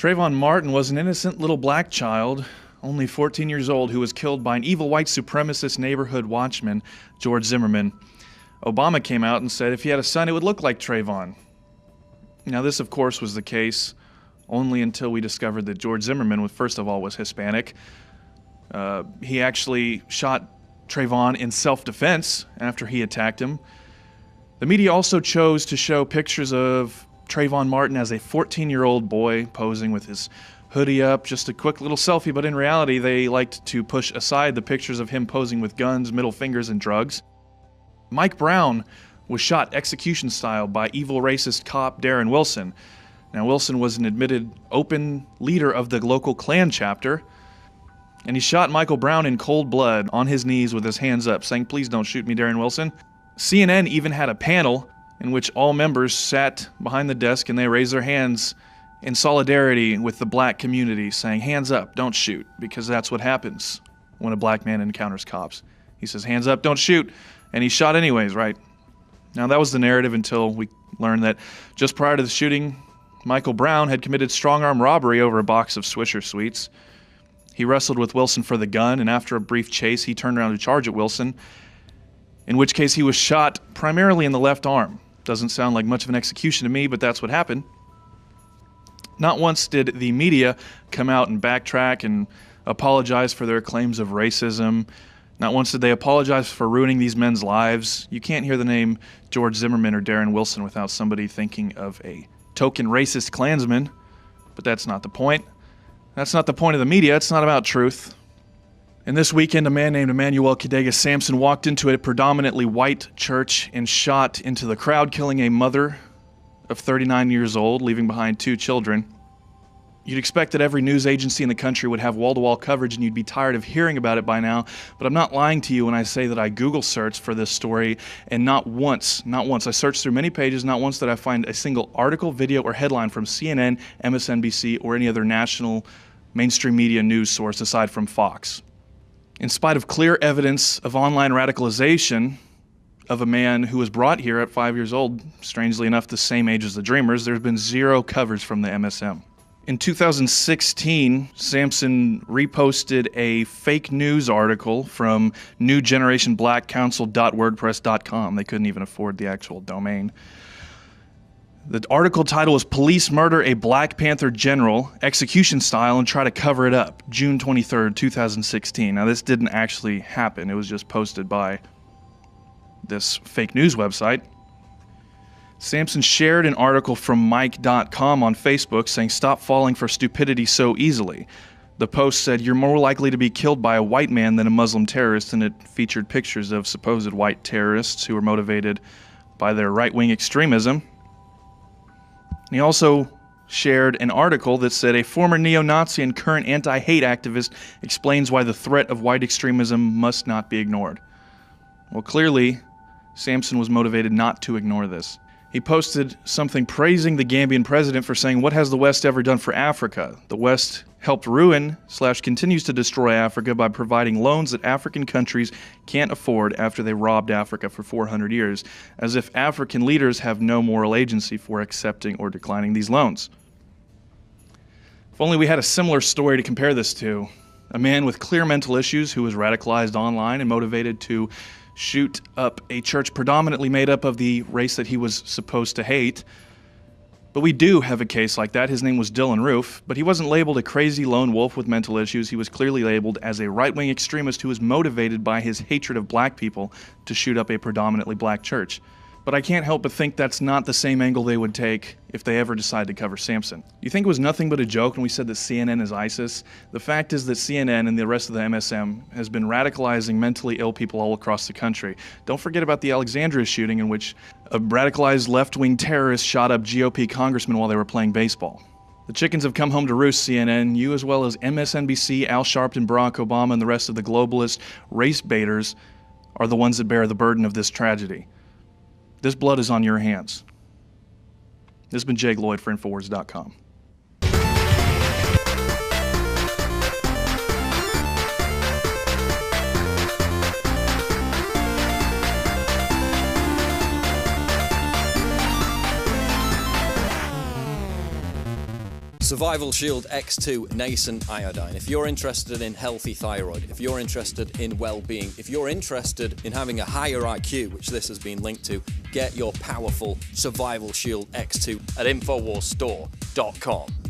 Trayvon Martin was an innocent little black child, only 14 years old, who was killed by an evil white supremacist neighborhood watchman, George Zimmerman. Obama came out and said if he had a son, it would look like Trayvon. Now, this, of course, was the case only until we discovered that George Zimmerman, first of all, was Hispanic. He actually shot Trayvon in self-defense after he attacked him. The media also chose to show pictures of Trayvon Martin as a 14-year-old boy posing with his hoodie up, just a quick little selfie, but in reality, they liked to push aside the pictures of him posing with guns, middle fingers, and drugs. Mike Brown was shot execution style by evil racist cop Darren Wilson. Now, Wilson was an admitted open leader of the local Klan chapter, and he shot Michael Brown in cold blood on his knees with his hands up, saying, "Please don't shoot me, Darren Wilson." CNN even had a panel in which all members sat behind the desk and they raised their hands in solidarity with the black community, saying, "Hands up, don't shoot," because that's what happens when a black man encounters cops. He says, "Hands up, don't shoot," and he shot anyways, right? Now, that was the narrative until we learned that just prior to the shooting, Michael Brown had committed strong-arm robbery over a box of Swisher Sweets. He wrestled with Wilson for the gun, and after a brief chase, he turned around to charge at Wilson, in which case he was shot primarily in the left arm. Doesn't sound like much of an execution to me, but that's what happened. Not once did the media come out and backtrack and apologize for their claims of racism. Not once did they apologize for ruining these men's lives. You can't hear the name George Zimmerman or Darren Wilson without somebody thinking of a token racist Klansman, but that's not the point. That's not the point of the media. It's not about truth. And this weekend, a man named Emmanuel Kadega Sampson walked into a predominantly white church and shot into the crowd, killing a mother of 39 years old, leaving behind 2 children. You'd expect that every news agency in the country would have wall-to-wall coverage and you'd be tired of hearing about it by now, but I'm not lying to you when I say that I Google searched for this story, and not once, I searched through many pages, not once did I find a single article, video, or headline from CNN, MSNBC, or any other national mainstream media news source aside from Fox. In spite of clear evidence of online radicalization of a man who was brought here at 5 years old, strangely enough the same age as the Dreamers, there's been zero coverage from the MSM. In 2016, Sampson reposted a fake news article from newgenerationblackcouncil.wordpress.com. They couldn't even afford the actual domain. The article title was "Police Murder a Black Panther General, Execution Style, and Try to Cover It Up," June 23rd, 2016. Now, this didn't actually happen. It was just posted by this fake news website. Sampson shared an article from Mike.com on Facebook saying, "Stop falling for stupidity so easily." The post said, "You're more likely to be killed by a white man than a Muslim terrorist," and it featured pictures of supposed white terrorists who were motivated by their right-wing extremism. He also shared an article that said, "A former neo-Nazi and current anti-hate activist explains why the threat of white extremism must not be ignored." Well, clearly, Sampson was motivated not to ignore this. He posted something praising the Gambian president for saying, "What has the West ever done for Africa? The West helped ruin / continues to destroy Africa by providing loans that African countries can't afford after they robbed Africa for 400 years, as if African leaders have no moral agency for accepting or declining these loans." If only we had a similar story to compare this to. A man with clear mental issues who was radicalized online and motivated to shoot up a church predominantly made up of the race that he was supposed to hate. But we do have a case like that. His name was Dylan Roof, but he wasn't labeled a crazy lone wolf with mental issues. He was clearly labeled as a right-wing extremist who was motivated by his hatred of black people to shoot up a predominantly black church. But I can't help but think that's not the same angle they would take if they ever decide to cover Sampson. You think it was nothing but a joke when we said that CNN is ISIS? The fact is that CNN and the rest of the MSM has been radicalizing mentally ill people all across the country. Don't forget about the Alexandria shooting in which a radicalized left-wing terrorist shot up GOP congressmen while they were playing baseball. The chickens have come home to roost, CNN. You, as well as MSNBC, Al Sharpton, Barack Obama, and the rest of the globalist race baiters are the ones that bear the burden of this tragedy. This blood is on your hands. This has been Jake Lloyd for Infowars.com. Survival Shield X2 Nascent Iodine. If you're interested in healthy thyroid, if you're interested in well-being, if you're interested in having a higher IQ, which this has been linked to, get your powerful Survival Shield X2 at InfoWarsStore.com.